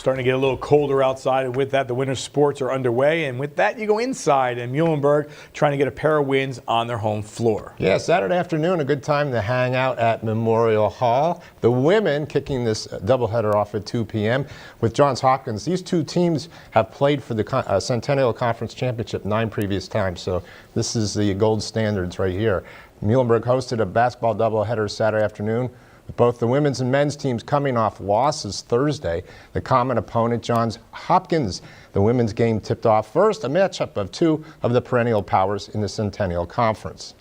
Starting to get a little colder outside, and with that, the winter sports are underway. And with that, you go inside, and Muhlenberg trying to get a pair of wins on their home floor. Yeah, Saturday afternoon, a good time to hang out at Memorial Hall. The women kicking this doubleheader off at 2 p.m. with Johns Hopkins. These two teams have played for the Centennial Conference Championship 9 previous times, so this is the gold standards right here. Muhlenberg hosted a basketball doubleheader Saturday afternoon, with both the women's and men's teams coming off losses Thursday. The common opponent, Johns Hopkins. The women's game tipped off first, a matchup of two of the perennial powers in the Centennial Conference.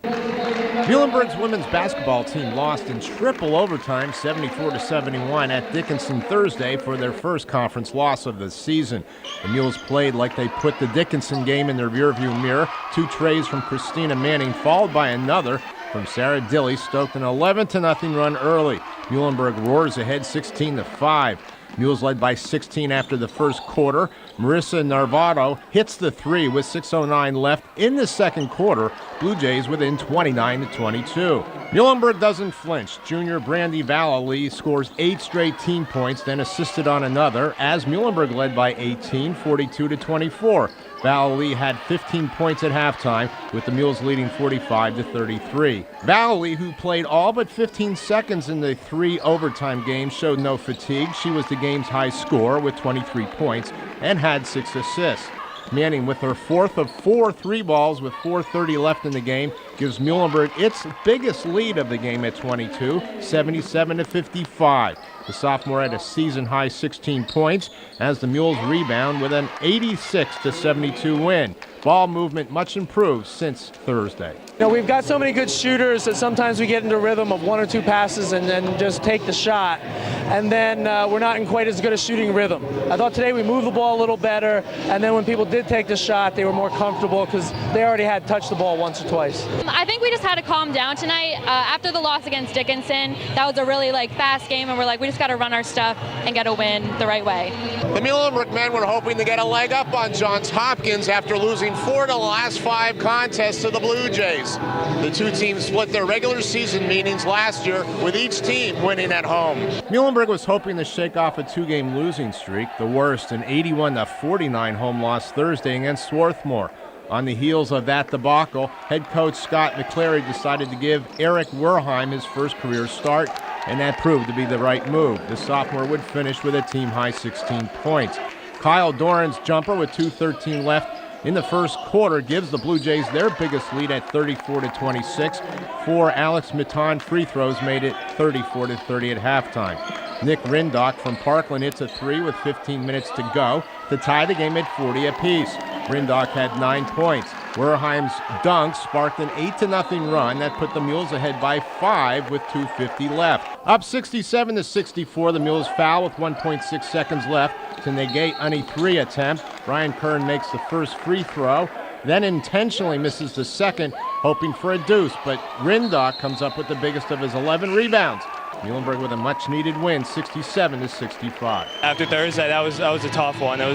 Muhlenberg's women's basketball team lost in triple overtime, 74-71 at Dickinson Thursday for their first conference loss of the season. The Mules played like they put the Dickinson game in their rearview mirror. 2 trays from Christina Manning, followed by another from Sarah Dilly, stoked an 11-0 run early. Muhlenberg roars ahead 16-5. Mules led by 16 after the first quarter. Marissa Narvato hits the 3 with 6:09 left in the second quarter. Blue Jays within 29-22. Muhlenberg doesn't flinch. Junior Brandi Vallely scores 8 straight team points, then assisted on another as Muhlenberg led by 18, 42-24. Vallely had 15 points at halftime, with the Mules leading 45-33. Vallely, who played all but 15 seconds in the 3 overtime games, showed no fatigue. She was the game's high scorer with 23 points and had 6 assists. Manning, with her 4th of 4 3-balls with 4:30 left in the game, gives Muhlenberg its biggest lead of the game at 22, 77-55. The sophomore had a season-high 16 points as the Mules rebound with an 86-72 win. Ball movement much improved since Thursday. You know, we've got so many good shooters that sometimes we get into rhythm of 1 or 2 passes and then just take the shot. And then we're not in quite as good a shooting rhythm. I thought today we moved the ball a little better, and then when people did take the shot, they were more comfortable because they already had touched the ball once or twice. I think we just had to calm down tonight. After the loss against Dickinson, that was a really fast game, and we're like, we just got to run our stuff and get a win the right way. The Muhlenberg men were hoping to get a leg up on Johns Hopkins after losing 4 of the last 5 contests to the Blue Jays. The two teams split their regular season meetings last year, with each team winning at home. Muhlenberg was hoping to shake off a 2-game losing streak, the worst, an 81-49 home loss Thursday against Swarthmore. On the heels of that debacle, head coach Scott McClary decided to give Erik Werheim his first career start, and that proved to be the right move. The sophomore would finish with a team-high 16 points. Kyle Doran's jumper with 2:13 left in the first quarter gives the Blue Jays their biggest lead at 34-26. 4 Alex Mitton free throws made it 34-30 at halftime. Nick Rindock from Parkland hits a 3 with 15 minutes to go to tie the game at 40 apiece. Rindock had 9 points. Werheim's dunk sparked an 8-0 run that put the Mules ahead by 5 with 2:50 left. Up 67-64, the Mules foul with 1.6 seconds left to negate any 3 attempt. Brian Kern makes the first free throw, then intentionally misses the second, hoping for a deuce, but Rindock comes up with the biggest of his 11 rebounds. Muhlenberg with a much-needed win, 67-65. After Thursday, that was a tough one. We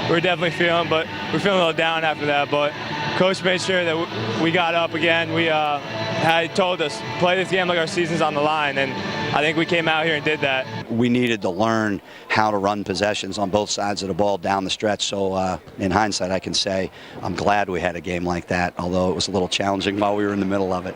were definitely feeling, but we're feeling a little down after that. But coach made sure that we got up again. We had told us play this game like our season's on the line, and I think we came out here and did that. We needed to learn how to run possessions on both sides of the ball down the stretch. So in hindsight, I can say I'm glad we had a game like that, although it was a little challenging while we were in the middle of it.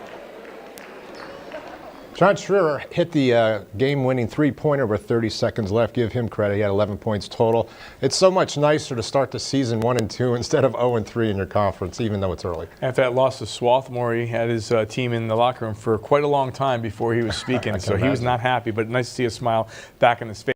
John Schreier hit the game-winning 3-pointer with 30 seconds left. Give him credit. He had 11 points total. It's so much nicer to start the season 1-2 instead of 0-3 in your conference, even though it's early. After that loss to Swarthmore, he had his team in the locker room for quite a long time before he was speaking, so he was not happy, but nice to see a smile back in his face.